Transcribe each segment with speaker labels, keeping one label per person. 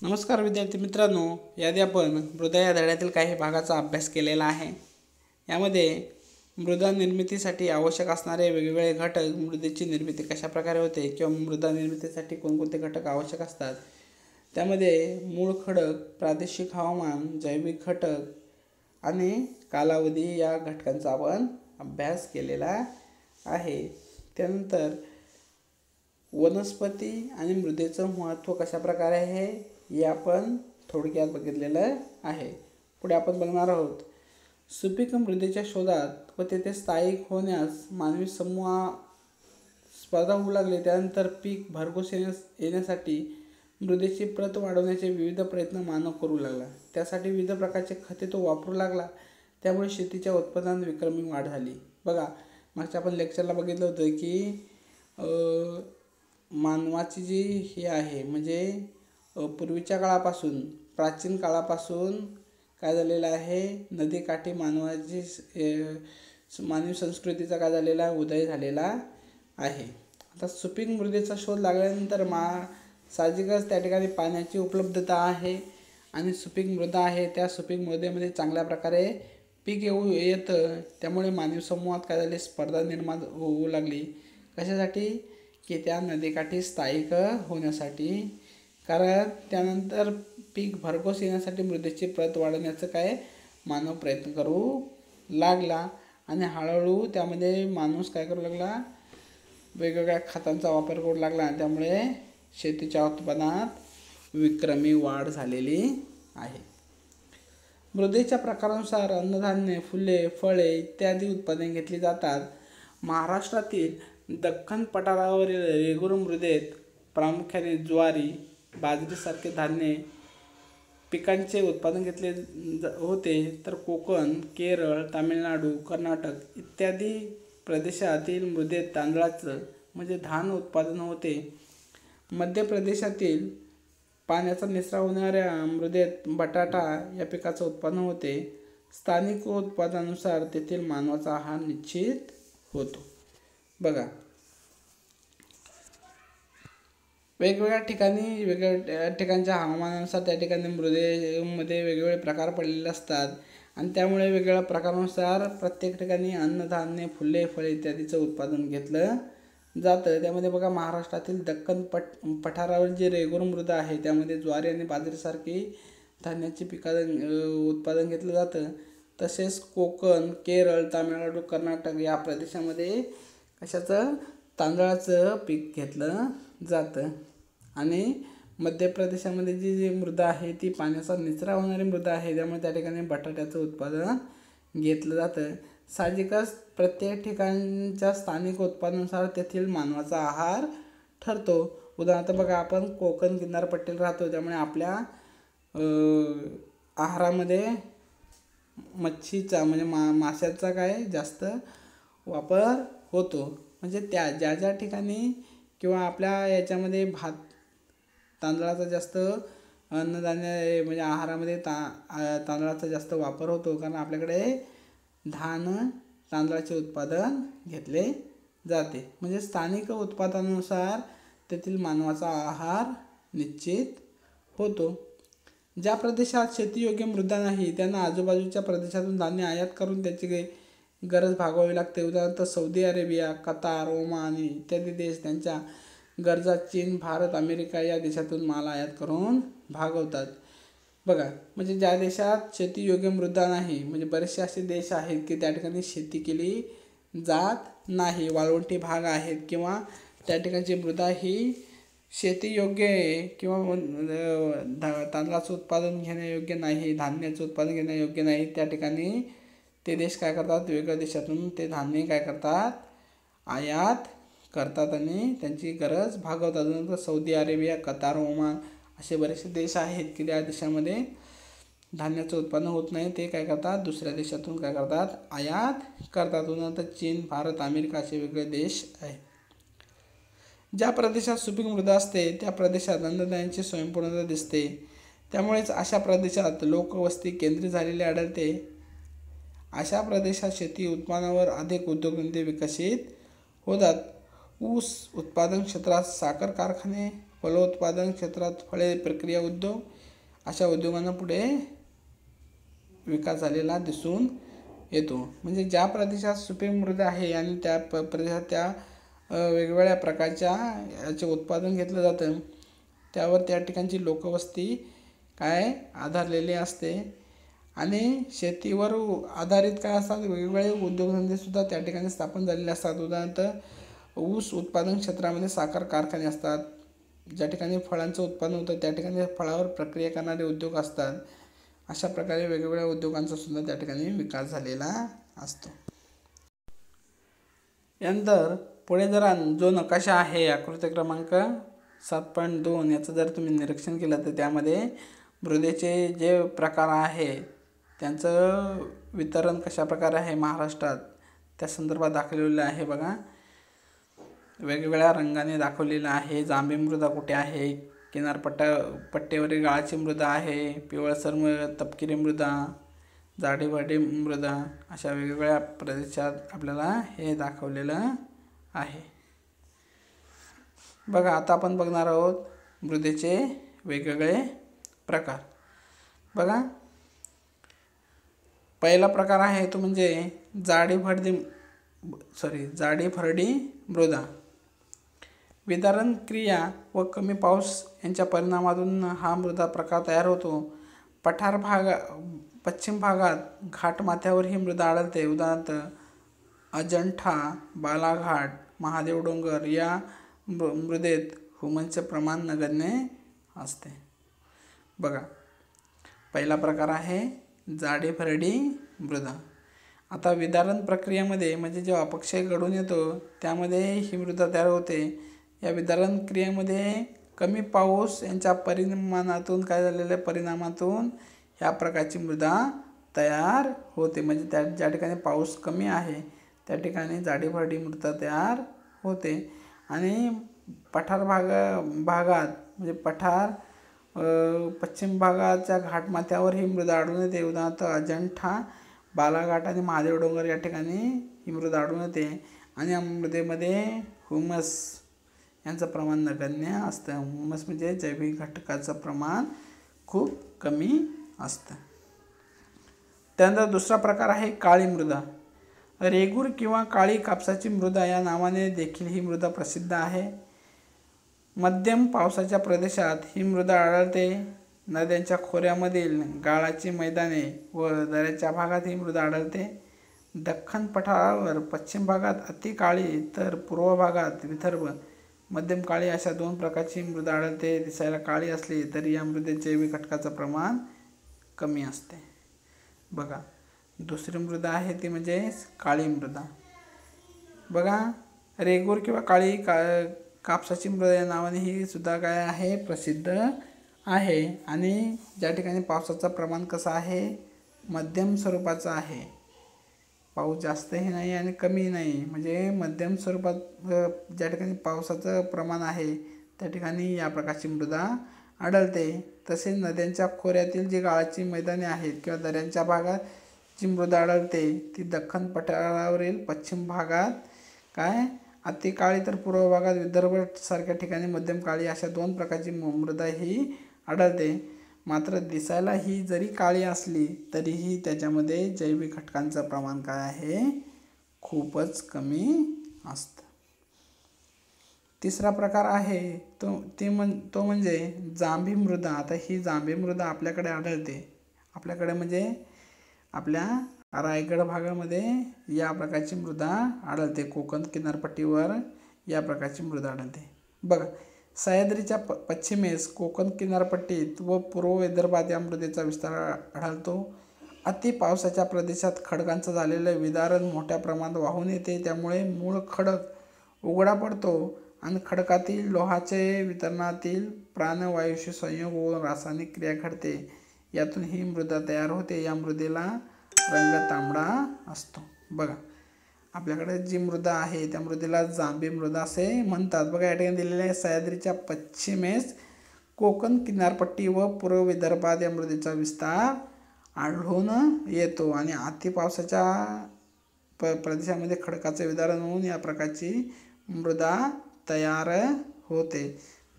Speaker 1: नमस्कार विद्यार्थी मित्रांनो, याआधी आपण मृदा या धड्यातील काही भागाचा अभ्यास केलेला आहे। यामध्ये मृदा निर्मितीसाठी आवश्यक असणारे वेगवेगळे घटक, मृदेची निर्मिती कशा प्रकारे होते किंवा मृदा निर्मितीसाठी कोणकोणते घटक आवश्यक असतात, त्यामध्ये मूळ खडक, प्रादेशिक हवामान, जैविक घटक आणि कालावधी या घटकांचा आपण अभ्यास केलेला आहे। त्यानंतर वनस्पती आणि मृदेचं महत्त्व कशा प्रकारे आहे हे आपण थोडक्यात बघितलेलं आहे। पुढे आपण बघणार आहोत सुपीक मृदेच्या शोधात व तेथे स्थायिक होण्यास मानवी समूह स्पर्धा होऊ लागले। त्यानंतर पीक भरघोस येण्यासाठी मृदेची प्रत वाढवण्याचे विविध प्रयत्न मानव करू लागला। त्यासाठी विविध प्रकारचे खते तो वापरू लागला। त्यामुळे शेतीच्या उत्पादनात विक्रमी वाढ झाली। बघा, मागच्या आपण लेक्चरला बघितलं होतं की मानवाची जी हे आहे म्हणजे पूर्वीच्या काळापासून, प्राचीन काळापासून काय झालेलं आहे, नदीकाठी मानवाची मानवी संस्कृतीचा काय झालेला आहे, उदय झालेला आहे। आता सुपीक मृदेचा शोध लागल्यानंतर साहजिकच त्या ठिकाणी पाण्याची उपलब्धता आहे आणि सुपीक मृदा आहे, त्या सुपीक मृदेमध्ये चांगल्या प्रकारे पीक येतं। त्यामुळे मानवी समूहात काय झाले, स्पर्धा निर्माण होऊ लागली। कशासाठी की त्या नदीकाठी स्थायिक होण्यासाठी, कारण त्यानंतर पीक भरघोस येण्यासाठी मृदेची प्रत वाढवण्याचं काय मानव प्रयत्न करू लागला आणि हळूहळू त्यामध्ये माणूस काय करू लागला, वेगवेगळ्या खतांचा वापर करू लागला आणि त्यामुळे शेतीच्या उत्पादनात विक्रमी वाढ झालेली आहे। मृदेच्या प्रकारानुसार अन्नधान्य, फुले, फळे इत्यादी उत्पादने घेतली जातात। महाराष्ट्रातील दख्खन पठारावरील रेगूर मृदेत प्रामुख्याने ज्वारी, बाजरीसारखे धान्य पिकांचे उत्पादन घेतले होते, तर कोकण, केरळ, तामिळनाडू, कर्नाटक इत्यादी प्रदेशातील मृदेत तांदळाचं म्हणजे धान उत्पादन होते। मध्य प्रदेशातील पाण्याचा निचरा होणाऱ्या मृदेत बटाटा या पिकाचं उत्पादन होते। स्थानिक उत्पादनानुसार तेथील मानवाचा आहार निश्चित होतो। बघा, वेगवेगळ्या ठिकाणी वेगवेगळ्या ठिकाणच्या हवामानानुसार त्या ठिकाणी मृदेमध्ये वेगवेगळे प्रकार पडलेले असतात आणि त्यामुळे वेगवेगळ्या प्रकारानुसार प्रत्येक ठिकाणी अन्नधान्य, फुले, फळे इत्यादीचं उत्पादन घेतलं जातं। त्यामध्ये बघा, महाराष्ट्रातील दख्खन पठारावर जे रेगूर मृदा आहे त्यामध्ये ज्वारी आणि बाजरीसारखी धान्याची उत्पादन घेतलं जातं। तसेच कोकण, केरळ, तामिळनाडू, कर्नाटक या प्रदेशामध्ये कशाचं, तांदळाचं पीक घेतलं जातं आणि मध्य प्रदेशामध्ये जी मृदा आहे ती पाण्याचा निचरा होणारी मृदा आहे, त्यामुळे त्या ठिकाणी बटाट्याचं उत्पादन घेतलं जातं। साहजिकच प्रत्येक ठिकाणच्या स्थानिक उत्पादनानुसार तेथील मानवाचा आहार ठरतो। उदाहरणार्थ बघा, आपण कोकण किनारपट्टीला राहतो, त्यामुळे आपल्या आहारामध्ये मच्छीचा म्हणजे माशाचा काय जास्त वापर होतो। म्हणजे त्या ज्या ज्या ठिकाणी किंवा आपल्या याच्यामध्ये भात, तांदळाचा जास्त अन्नधान्य म्हणजे आहारामध्ये तांदळाचा जास्त वापर होतो, कारण आपल्याकडे धान, तांदळाचे उत्पादन घेतले जाते। म्हणजे स्थानिक उत्पादनानुसार तेथील मानवाचा आहार निश्चित होतो। ज्या प्रदेशात शेतीयोग्य मृदा नाही त्यांना आजूबाजूच्या प्रदेशातून धान्य आयात करून त्याची गरज भागवावी लागते। उदाहरणार्थ सौदी अरेबिया, कतार, ओमान इत्यादी देश त्यांच्या गरजा चीन, भारत, अमेरिका या देशातून माल आयात करून भागवतात। बघा, म्हणजे ज्या देशात शेतीयोग्य मृदा नाही, म्हणजे बरेचसे असे देश आहेत की त्या ठिकाणी शेती केली जात नाही, वाळवंटी भाग आहेत किंवा त्या ठिकाणची मृदा ही शेतीयोग्य आहे किंवा तांदळाचं उत्पादन घेण्यायोग्य नाही, धान्याचं उत्पादन घेण्यायोग्य नाही, त्या ठिकाणी ते देश काय करतात, वेगळ्या देशातून ते धान्य काय करतात, आयात करतात आणि त्यांची गरज भागवतात। नंतर सौदी अरेबिया, कतार, ओमान असे बरेचसे देश आहेत की त्या देशामध्ये धान्याचं उत्पादन होत नाही, ते काय करतात, दुसऱ्या देशातून काय करतात, आयात करतात। नंतर चीन, भारत, अमेरिका असे वेगळे देश आहेत। ज्या प्रदेशात सुपीक मृदा असते त्या प्रदेशात अन्नधान्याची स्वयंपूर्णता दिसते, त्यामुळेच अशा प्रदेशात लोकवस्ती केंद्रित झालेली आढळते। अशा प्रदेशात शेती उत्पादनावर अधिक उद्योगधंदे विकसित होतात। ऊस उत्पादन क्षेत्रात साखर कारखाने, फलोत्पादन क्षेत्रात फळे प्रक्रिया उद्योग अशा उद्योगांना पुढे विकास झालेला दिसून येतो. म्हणजे ज्या प्रदेशात सुपीक मृदा आहे आणि त्या प्रदेशात त्या वेगवेगळ्या प्रकारच्या याचे उत्पादन घेतलं जातं, त्यावर त्या ठिकाणची लोकवस्ती काय आधारलेली असते आणि शेतीवर आधारित काय असतात, वेगवेगळे उद्योगधंदेसुद्धा त्या ठिकाणी स्थापन झालेले असतात. उदाहरणार्थ ऊस उत्पादन क्षेत्रामध्ये साखर कारखाने असतात. ज्या ठिकाणी फळांचं उत्पादन होतं त्या ठिकाणी फळावर प्रक्रिया करणारे उद्योग असतात. अशा प्रकारे वेगवेगळ्या उद्योगांचा सुद्धा त्या ठिकाणी विकास झालेला असतो. यानंतर पुढे जरा जो नकाशा आहे आकृती क्रमांक 7.2 याचं जर तुम्ही निरीक्षण केलं तर त्यामध्ये मृदेचे जे प्रकार आहे त्यांचं वितरण कशा प्रकारे आहे महाराष्ट्रात त्या संदर्भात दाखवलेलं आहे. बघा, वेगवेगळ्या रंगाने दाखवलेलं आहे. जांभी मृदा कुठे आहे, पट्टेवरील गाळाची मृदा आहे, पिवळसर तपकिरी मृदा, जाडीवाडी मृदा, अशा वेगवेगळ्या प्रदेशात आपल्याला हे दाखवलेलं आहे. बघा, आता आपण बघणार आहोत मृदेचे वेगवेगळे प्रकार. बघा, पहिला प्रकार आहे तो म्हणजे जाडी भरडी मृदा. विदारण क्रिया व कमी पाऊस यांच्या परिणामातून हा मृदा प्रकार तयार होतो. पश्चिम भागात घाटमाथ्यावर ही मृदा आढळते. उदाहरणार्थ अजंठा, बालाघाट, महादेव डोंगर या मृदेत ह्युमसचे प्रमाण नगण्य असते. बघा, पहिला प्रकार आहे जाडी भरडी मृदा. आता विदारण प्रक्रियेमध्ये म्हणजे जेव्हा अपक्षय घडून येतो त्यामध्ये ही मृदा तयार होते. या विदारण क्रियेमध्ये कमी पाऊस यांच्या परिणामातून ह्या प्रकारची मृदा तयार होते. म्हणजे ज्या ठिकाणी पाऊस कमी आहे त्या ठिकाणी जाडी भरडी मृदा तयार होते. आणि पठार भागात म्हणजे पश्चिम भागाच्या घाटमाथ्यावर ही मृदा आढळून येते. उदाहरणार्थ अजंठा, बालाघाट आणि महादेव डोंगर या ठिकाणी ही मृदा आढळून येते. आणि या मृदेमध्ये ह्युमस यांचं प्रमाण नगण्य असतं. ह्युमस म्हणजे जैविक घटकाचं प्रमाण खूप कमी असतं. त्यानंतर दुसरा प्रकार आहे काळी मृदा. रेगूर किंवा काळी कापसाची मृदा या नावाने देखील ही मृदा प्रसिद्ध आहे. मध्यम पावसाच्या प्रदेशात ही मृदा आढळते. नद्यांच्या खोऱ्यामधील गाळाची मैदाने व दऱ्याच्या भागात ही मृदा आढळते. दख्खन पठारावर पश्चिम भागात अति काळी तर पूर्व भागात विदर्भ मध्यम काळी अशा दोन प्रकारची मृदा आढळते. दिसायला काळी असली तरी या मृदेत जैविक घटकाचं प्रमाण कमी असते. बघा, दुसरी मृदा आहे ती म्हणजे काळी मृदा. बघा, रेगूर किंवा काळी कापसाची मृदा या नावाने ही सुद्धा काय आहे प्रसिद्ध आहे. आणि ज्या ठिकाणी पावसाचं प्रमाण कसं आहे मध्यम स्वरूपाचं आहे. पाऊस जास्तही नाही आणि कमीही नाही, म्हणजे मध्यम स्वरूपात ज्या ठिकाणी पावसाचं प्रमाण आहे त्या ठिकाणी या प्रकारची मृदा आढळते. तसेच नद्यांच्या खोऱ्यातील जी गाळाची मैदाने आहेत किंवा दऱ्यांच्या भागात जी मृदा आढळते ती दख्खन पठारावरील पश्चिम भागात काय अति काळी तर पूर्व भागात विदर्भ सारख्या ठिकाणी मध्यम काळी अशा दोन प्रकारची मृदा ही आढळते. मात्र दिसायला ही जरी काळी असली तरीही त्याच्यामध्ये जैविक घटकांचं प्रमाण काय आहे खूपच कमी असतं. तिसरा प्रकार आहे तो म्हणजे जांभी मृदा. आता ही जांभी मृदा आपल्याकडे आढळते. आपल्याकडे म्हणजे आपल्या रायगड भागामध्ये या प्रकारची मृदा आढळते. कोकण किनारपट्टीवर या प्रकारची मृदा आढळते. बघा, सह्याद्रीच्या पश्चिमेस कोकण किनारपट्टीत व पूर्व विदर्भात या मृदेचा विस्तार आढळतो. अति पावसाच्या प्रदेशात खडकांचं झालेलं विदारण मोठ्या प्रमाणात वाहून येते. त्यामुळे मूळ खडक उघडा पडतो आणि खडकातील लोहाचे वितरणातील प्राणवायूशी संयोग होऊन रासायनिक क्रिया घडते. यातून ही मृदा तयार होते. या मृदेला रंग तांबडा असतो. बघा, आपल्याकडे जी मृदा आहे त्या मृदेला जांभी मृदा असे म्हणतात. बघा, या ठिकाणी दिलेले आहे सह्याद्रीच्या पश्चिमेस कोकण किनारपट्टी व पूर्व विदर्भात या मृदेचा विस्तार आढळून येतो. आणि अति पावसाच्या प्रदेशामध्ये खडकाचे विदारण होऊन या प्रकारची मृदा तयार होते.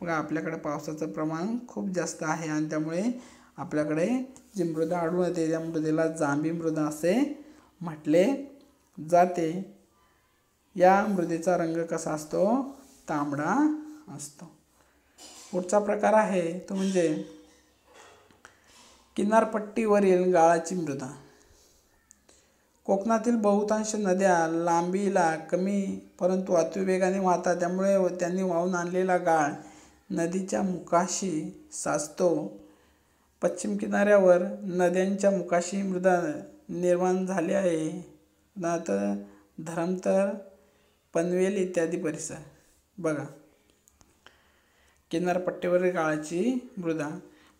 Speaker 1: बघा आपल्याकडे पावसाचं प्रमाण खूप जास्त आहे आणि त्यामुळे आपल्याकडे जी मृदा आढळून येते त्या मृदेला जांभी मृदा असे म्हटले जाते. या मृदेचा रंग कसा असतो? तांबडा असतो. पुढचा प्रकार आहे तो म्हणजे किनारपट्टीवरील गाळाची मृदा. कोकणातील बहुतांश नद्या लांबीला कमी परंतु अतिवेगाने वाहतात. त्यामुळे त्यांनी वाहून आणलेला गाळ नदीच्या मुखाशी साचतो. पश्चिम किनाऱ्यावर नद्यांच्या मुखाशी मृदा निर्माण झाली आहे. उदाहरणार्थ धरमतर, पनवेल इत्यादी परिसर. बघा किनारपट्टीवरील गाळाची मृदा.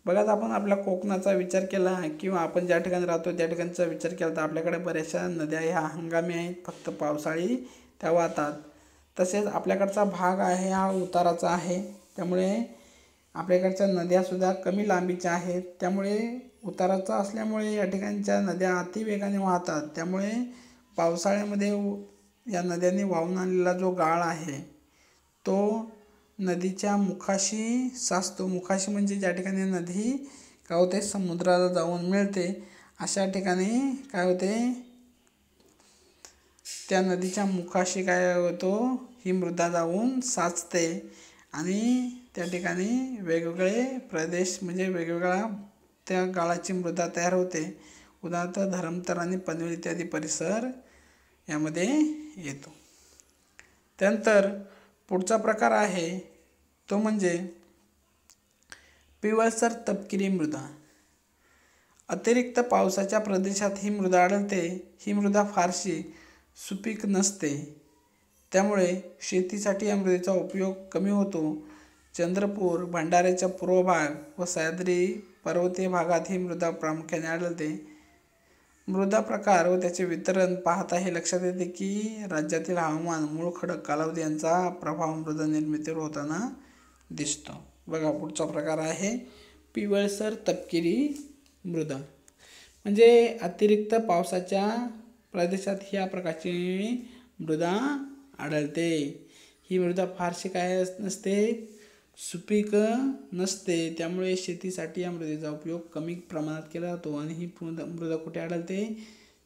Speaker 1: बघा आपण आपल्या कोकणाचा विचार केला किंवा आपण ज्या ठिकाणी राहतो त्या ठिकाणचा विचार केला तर आपल्याकडे बऱ्याचशा नद्या ह्या हंगामी आहेत, फक्त पावसाळी त्या वाहतात. तसेच आपल्याकडचा भाग आहे हा उताराचा आहे. त्यामुळे आपल्याकडच्या नद्यासुद्धा कमी लांबीच्या आहेत. त्यामुळे उताराचा असल्यामुळे या ठिकाणच्या नद्या अतिवेगाने वाहतात. त्यामुळे पावसाळ्यामध्ये या नद्यांनी वाहून आणलेला जो गाळ आहे तो नदीच्या मुखाशी साचतो. मुखाशी म्हणजे ज्या ठिकाणी नदी काय होते समुद्राला जाऊन मिळते अशा ठिकाणी काय होते त्या नदीच्या मुखाशी काय होतो ही मृदा जाऊन साचते आणि त्या ठिकाणी वेगवेगळे प्रदेश म्हणजे वेगवेगळ्या त्या गाळाची मृदा तयार होते. उदाहरणार्थ धरमतर आणि पनवेल इत्यादी परिसर यामध्ये येतो. त्यानंतर पुढचा प्रकार आहे तो म्हणजे पिवळसर तपकिरी मृदा. अतिरिक्त पावसाच्या प्रदेशात ही मृदा आढळते. ही मृदा फारशी सुपीक नसते. त्यामुळे शेतीसाठी या मृदेचा उपयोग कमी होतो. चंद्रपूर, भंडाऱ्याचा पूर्व भाग व सह्याद्री पर्वतीय भागात ही मृदा प्रामुख्याने आढळते. मृदा प्रकार व त्याचे वितरण पाहता हे लक्षात येते की राज्यातील हवामान, मूळ खडक कालावधी यांचा प्रभाव मृदा निर्मितीवर होताना दिसतो. बघा पुढचा प्रकार आहे पिवळसर तपकिरी मृदा. म्हणजे अतिरिक्त पावसाच्या प्रदेशात ह्या प्रकारची मृदा आढळते. ही मृदा फारशी काय नसते सुपीक नसते. त्यामुळे शेतीसाठी या मृदेचा उपयोग कमी प्रमाणात केला जातो. आणि ही मृदा कुठे आढळते?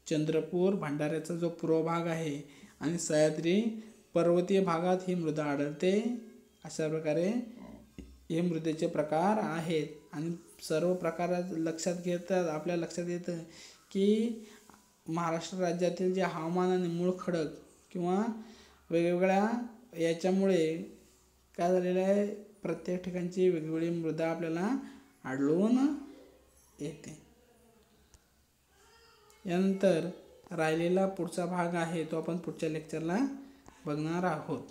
Speaker 1: चंद्रपूर, भंडाऱ्याचा जो पूर्व भाग आहे आणि सह्याद्री पर्वतीय भागात ही मृदा आढळते. अशा प्रकारे हे मृदेचे प्रकार आहेत. आणि सर्व प्रकार लक्षात घेतात आपल्या लक्षात येतं की महाराष्ट्र राज्यातील जे हवामान आणि मूळ खडक किंवा वेगवेगळ्या याच्यामुळे काय झालेलं आहे प्रत्येक ठिकाणची वेगवेगळी मृदा आपल्याला आढळून येते. यानंतर राहिलेला पुढचा भाग आहे तो आपण पुढच्या लेक्चरला बघणार आहोत.